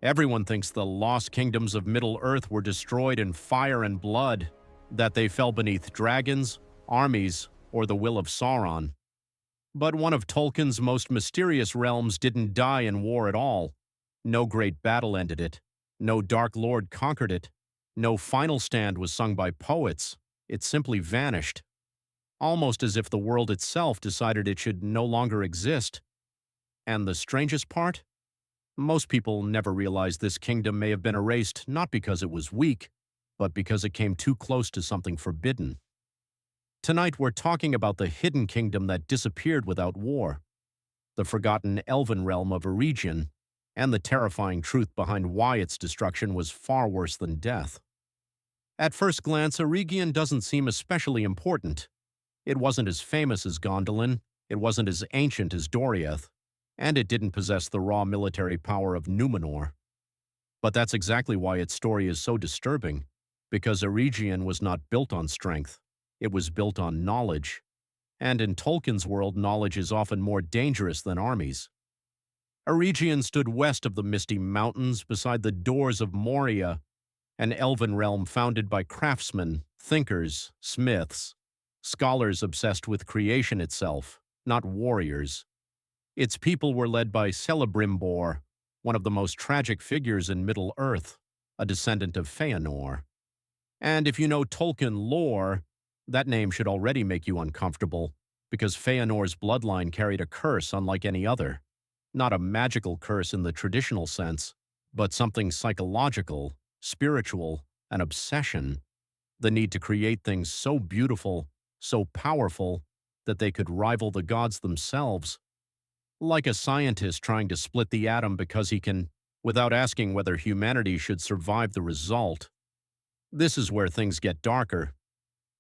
Everyone thinks the lost kingdoms of Middle-earth were destroyed in fire and blood, that they fell beneath dragons, armies, or the will of Sauron. But one of Tolkien's most mysterious realms didn't die in war at all. No great battle ended it. No Dark Lord conquered it. No final stand was sung by poets. It simply vanished. Almost as if the world itself decided it should no longer exist. And the strangest part? Most people never realize this kingdom may have been erased not because it was weak, but because it came too close to something forbidden. Tonight we're talking about the hidden kingdom that disappeared without war, the forgotten Elven realm of Eregion, and the terrifying truth behind why its destruction was far worse than death. At first glance, Eregion doesn't seem especially important. It wasn't as famous as Gondolin, it wasn't as ancient as Doriath, and it didn't possess the raw military power of Numenor. But that's exactly why its story is so disturbing, because Eregion was not built on strength. It was built on knowledge. And in Tolkien's world, knowledge is often more dangerous than armies. Eregion stood west of the Misty Mountains, beside the doors of Moria, an elven realm founded by craftsmen, thinkers, smiths, scholars obsessed with creation itself, not warriors. Its people were led by Celebrimbor, one of the most tragic figures in Middle-earth, a descendant of Feanor. And if you know Tolkien lore, that name should already make you uncomfortable, because Feanor's bloodline carried a curse unlike any other. Not a magical curse in the traditional sense, but something psychological, spiritual, an obsession. The need to create things so beautiful, so powerful, that they could rival the gods themselves. Like a scientist trying to split the atom because he can, without asking whether humanity should survive the result. This is where things get darker.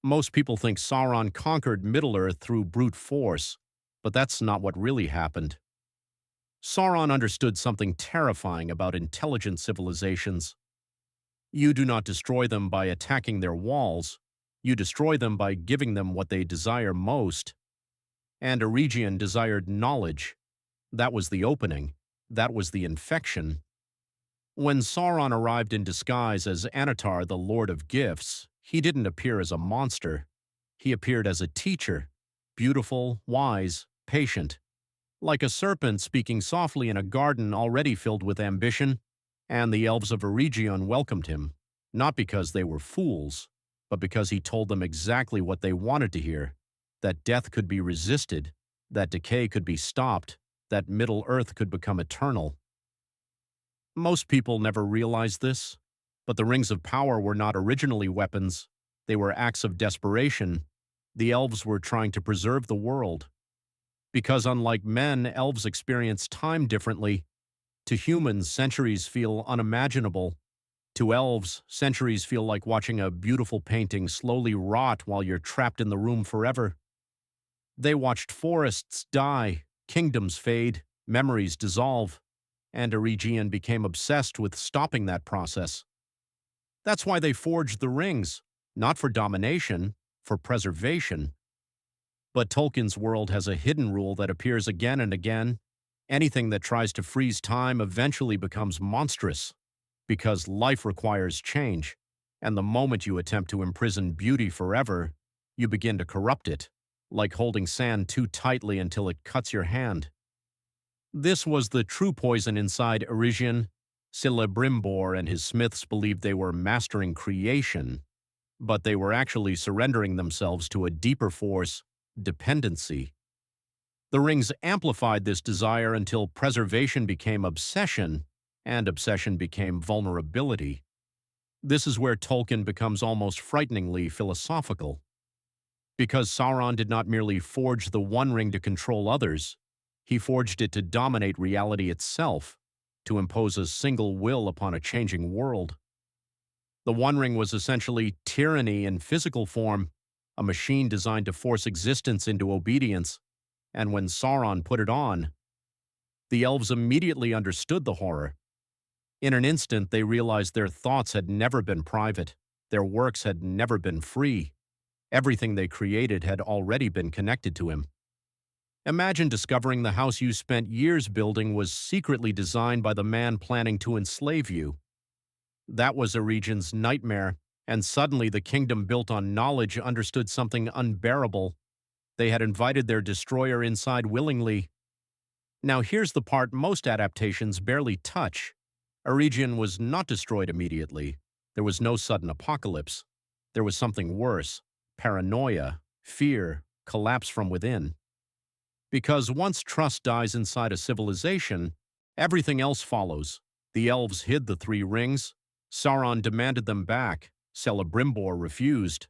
Most people think Sauron conquered Middle-earth through brute force, but that's not what really happened. Sauron understood something terrifying about intelligent civilizations. You do not destroy them by attacking their walls. You destroy them by giving them what they desire most. And Eregion desired knowledge. That was the opening. That was the infection. When Sauron arrived in disguise as Anatar, the Lord of Gifts, he didn't appear as a monster. He appeared as a teacher, beautiful, wise, patient. Like a serpent speaking softly in a garden already filled with ambition, and the elves of Eregion welcomed him, not because they were fools, but because he told them exactly what they wanted to hear, that death could be resisted, that decay could be stopped, that Middle-earth could become eternal. Most people never realize this, but the Rings of Power were not originally weapons. They were acts of desperation. The elves were trying to preserve the world. Because unlike men, elves experience time differently. To humans, centuries feel unimaginable. To elves, centuries feel like watching a beautiful painting slowly rot while you're trapped in the room forever. They watched forests die, kingdoms fade, memories dissolve, and Eregion became obsessed with stopping that process. That's why they forged the rings, not for domination, for preservation. But Tolkien's world has a hidden rule that appears again and again. Anything that tries to freeze time eventually becomes monstrous, because life requires change, and the moment you attempt to imprison beauty forever, you begin to corrupt it, like holding sand too tightly until it cuts your hand. This was the true poison inside Eregion. Celebrimbor and his smiths believed they were mastering creation, but they were actually surrendering themselves to a deeper force, dependency. The rings amplified this desire until preservation became obsession, and obsession became vulnerability. This is where Tolkien becomes almost frighteningly philosophical. Because Sauron did not merely forge the One Ring to control others, he forged it to dominate reality itself, to impose a single will upon a changing world. The One Ring was essentially tyranny in physical form, a machine designed to force existence into obedience, and when Sauron put it on, the elves immediately understood the horror. In an instant, they realized their thoughts had never been private, their works had never been free. Everything they created had already been connected to him. Imagine discovering the house you spent years building was secretly designed by the man planning to enslave you. That was Eregion's nightmare, and suddenly the kingdom built on knowledge understood something unbearable. They had invited their destroyer inside willingly. Now here's the part most adaptations barely touch. Eregion was not destroyed immediately. There was no sudden apocalypse. There was something worse: paranoia, fear, collapse from within. Because once trust dies inside a civilization, everything else follows. The elves hid the three rings. Sauron demanded them back. Celebrimbor refused.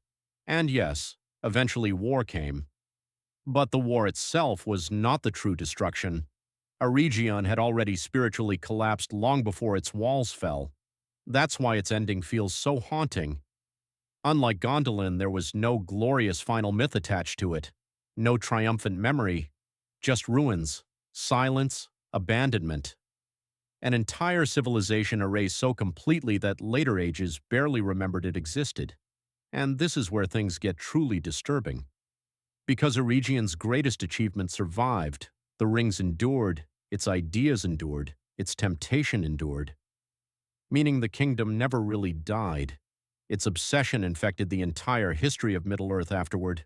And yes, eventually war came. But the war itself was not the true destruction. Eregion had already spiritually collapsed long before its walls fell. That's why its ending feels so haunting. Unlike Gondolin, there was no glorious final myth attached to it. No triumphant memory. Just ruins, silence, abandonment. An entire civilization erased so completely that later ages barely remembered it existed. And this is where things get truly disturbing. Because Eregion's greatest achievement survived, the rings endured, its ideas endured, its temptation endured. Meaning the kingdom never really died. Its obsession infected the entire history of Middle-earth afterward.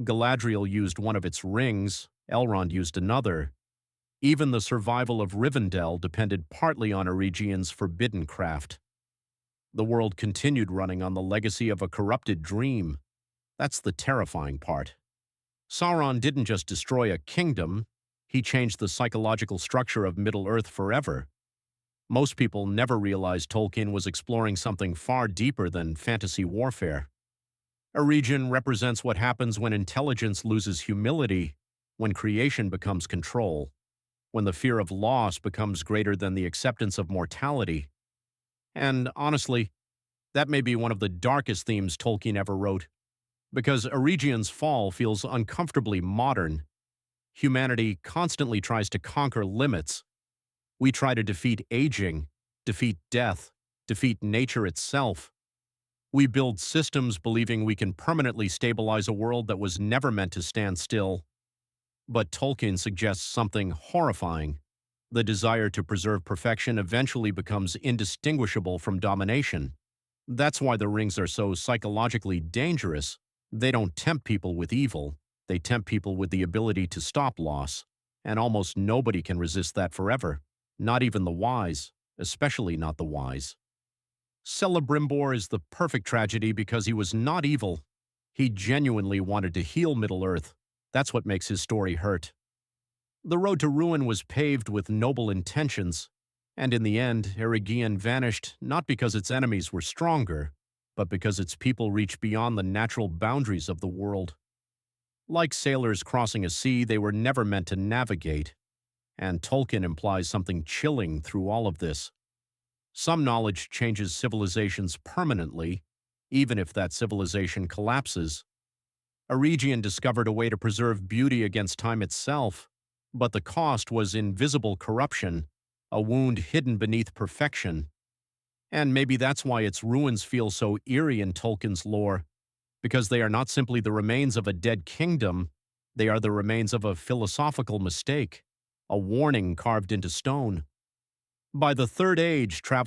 Galadriel used one of its rings, Elrond used another. Even the survival of Rivendell depended partly on Eregion's forbidden craft. The world continued running on the legacy of a corrupted dream. That's the terrifying part. Sauron didn't just destroy a kingdom, he changed the psychological structure of Middle-earth forever. Most people never realized Tolkien was exploring something far deeper than fantasy warfare. Eregion represents what happens when intelligence loses humility, when creation becomes control, when the fear of loss becomes greater than the acceptance of mortality. And honestly, that may be one of the darkest themes Tolkien ever wrote, because Eregion's fall feels uncomfortably modern. Humanity constantly tries to conquer limits. We try to defeat aging, defeat death, defeat nature itself. We build systems believing we can permanently stabilize a world that was never meant to stand still. But Tolkien suggests something horrifying. The desire to preserve perfection eventually becomes indistinguishable from domination. That's why the rings are so psychologically dangerous. They don't tempt people with evil. They tempt people with the ability to stop loss. And almost nobody can resist that forever. Not even the wise, especially not the wise. Celebrimbor is the perfect tragedy because he was not evil. He genuinely wanted to heal Middle-earth. That's what makes his story hurt. The road to ruin was paved with noble intentions, and in the end, Eregion vanished not because its enemies were stronger, but because its people reached beyond the natural boundaries of the world. Like sailors crossing a sea they were never meant to navigate, and Tolkien implies something chilling through all of this. Some knowledge changes civilizations permanently, even if that civilization collapses. Eregion discovered a way to preserve beauty against time itself, but the cost was invisible corruption, a wound hidden beneath perfection. And maybe that's why its ruins feel so eerie in Tolkien's lore, because they are not simply the remains of a dead kingdom, they are the remains of a philosophical mistake, a warning carved into stone. By the Third Age, travel